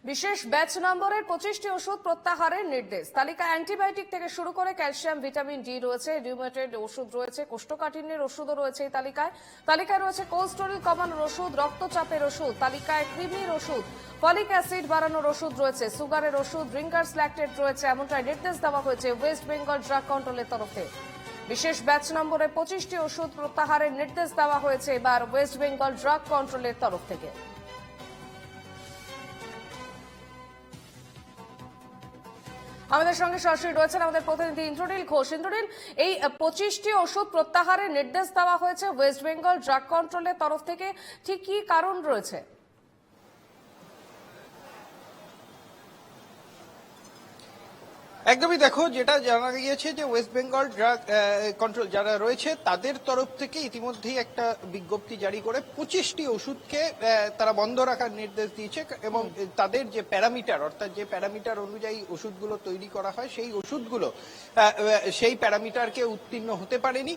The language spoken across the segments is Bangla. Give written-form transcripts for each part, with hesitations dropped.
বিশেষ ব্যাচ নম্বরের 25টি ওষুধ প্রত্যাহারের নির্দেশ। তালিকা অ্যান্টিবায়োটিক থেকে শুরু করে ক্যালসিয়াম, ভিটামিন ডি রয়েছে, রিউমেটয়েড ওষুধ রয়েছে, কোষ্ঠকাঠিন্যের ওষুধও রয়েছে এই তালিকায় রয়েছে কোলেস্টেরল কমানোর ওষুধ, রক্তচাপের ওষুধ, তালিকায় কৃমির ওষুধ, ফলিক অ্যাসিড বাড়ানোর ওষুধ রয়েছে, সুগারের ওষুধ, ড্রিঙ্কার্স ল্যাকটেট রয়েছে। এমনটাই নির্দেশ দেওয়া হয়েছে ওয়েস্ট বেঙ্গল ড্রাগ কন্ট্রোলের তরফে। বিশেষ ব্যাচ নম্বরে 25টি ওষুধ প্রত্যাহারের নির্দেশ দেওয়া হয়েছে এবার ওয়েস্ট বেঙ্গল ড্রাগ কন্ট্রোলের তরফ থেকে। আমাদের সঙ্গে সরাসরি রয়েছেন আমাদের প্রতিনিধি ইন্দ্রনীল ঘোষ। ইন্দ্রনীল, এই 25টি ওষুধ প্রত্যাহারের নির্দেশ দেওয়া হয়েছে ওয়েস্ট বেঙ্গল ড্রাগ কন্ট্রোলের তরফ থেকে, ঠিক কি কারণ রয়েছে? একদমই, দেখো, যেটা জানা গিয়েছে যে ওয়েস্ট বেঙ্গল ড্রাগ কন্ট্রোল যারা রয়েছে তাদের তরফ থেকে ইতিমধ্যেই একটা বিজ্ঞপ্তি জারি করে 25টি ওষুধকে তারা বন্ধ রাখার নির্দেশ দিয়েছে এবং তাদের যে প্যারামিটার, অর্থাৎ যে প্যারামিটার অনুযায়ী ওষুধগুলো তৈরি করা হয় সেই ওষুধগুলো সেই প্যারামিটারকে উত্তীর্ণ হতে পারেনি,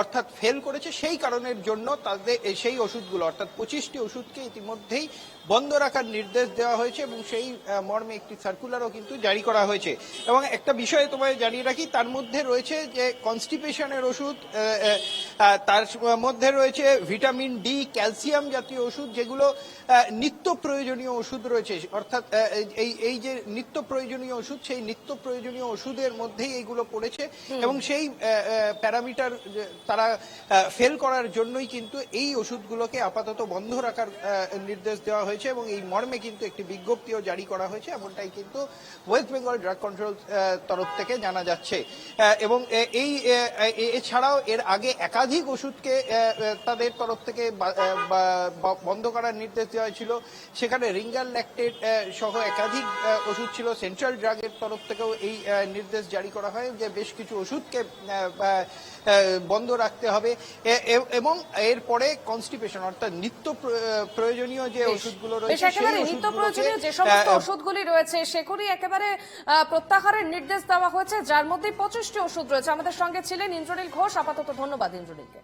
অর্থাৎ ফেল করেছে। সেই কারণের জন্য তাদের সেই ওষুধগুলো অর্থাৎ 25টি ওষুধকে ইতিমধ্যেই বন্ধ রাখার নির্দেশ দেওয়া হয়েছে এবং সেই মর্মে একটি সার্কুলারও কিন্তু জারি করা হয়েছে। এবং একটা বিষয় তোমায় জানিয়ে রাখি, তার মধ্যে রয়েছে যে কনস্টিপেশনের ওষুধ, তার মধ্যে রয়েছে ভিটামিন ডি, ক্যালসিয়াম জাতীয় ওষুধ, যেগুলো নিত্য প্রয়োজনীয় ওষুধ রয়েছে। অর্থাৎ এই যে নিত্য প্রয়োজনীয় ওষুধ, সেই নিত্য প্রয়োজনীয় ওষুধের মধ্যেই এইগুলো পড়েছে এবং সেই প্যারামিটার তারা ফেল করার জন্যই কিন্তু এই ওষুধগুলোকে আপাতত বন্ধ রাখার নির্দেশ দেওয়া হয়েছে এবং এই মর্মে কিন্তু একটি বিজ্ঞপ্তিও জারি করা হয়েছে, এমনটাই কিন্তু ওয়েস্ট বেঙ্গল ড্রাগ কন্ট্রোল তরফ থেকে জানা যাচ্ছে। এবং এই এছাড়াও এর আগে একাধিক ওষুধকে তাদের তরফ থেকে বন্ধ করার নির্দেশ দেওয়া হয়েছিল। সেখানে রিঙ্গার ল্যাকটেট সহ একাধিক ওষুধ ছিল। সেন্ট্রাল ড্রাগের তরফ থেকেও এই নির্দেশ জারি করা হয় যে বেশ কিছু ওষুধকে বন্ধ রাখতে হবে এবং এরপরে কনস্টিপেশন অর্থাৎ নিত্য প্রয়োজনীয় যে ওষুধগুলো রয়েছে, নিত্য প্রয়োজনীয় যে সমস্ত ওষুধগুলি রয়েছে সেগুলি একেবারে প্রত্যাহারের নির্দেশ দেওয়া হয়েছে, যার মধ্যে 25টি ওষুধ রয়েছে। আমাদের সঙ্গে ছিলেন ইন্দ্রনীল ঘোষ। আপাতত ধন্যবাদ ইন্দ্রনীলকে।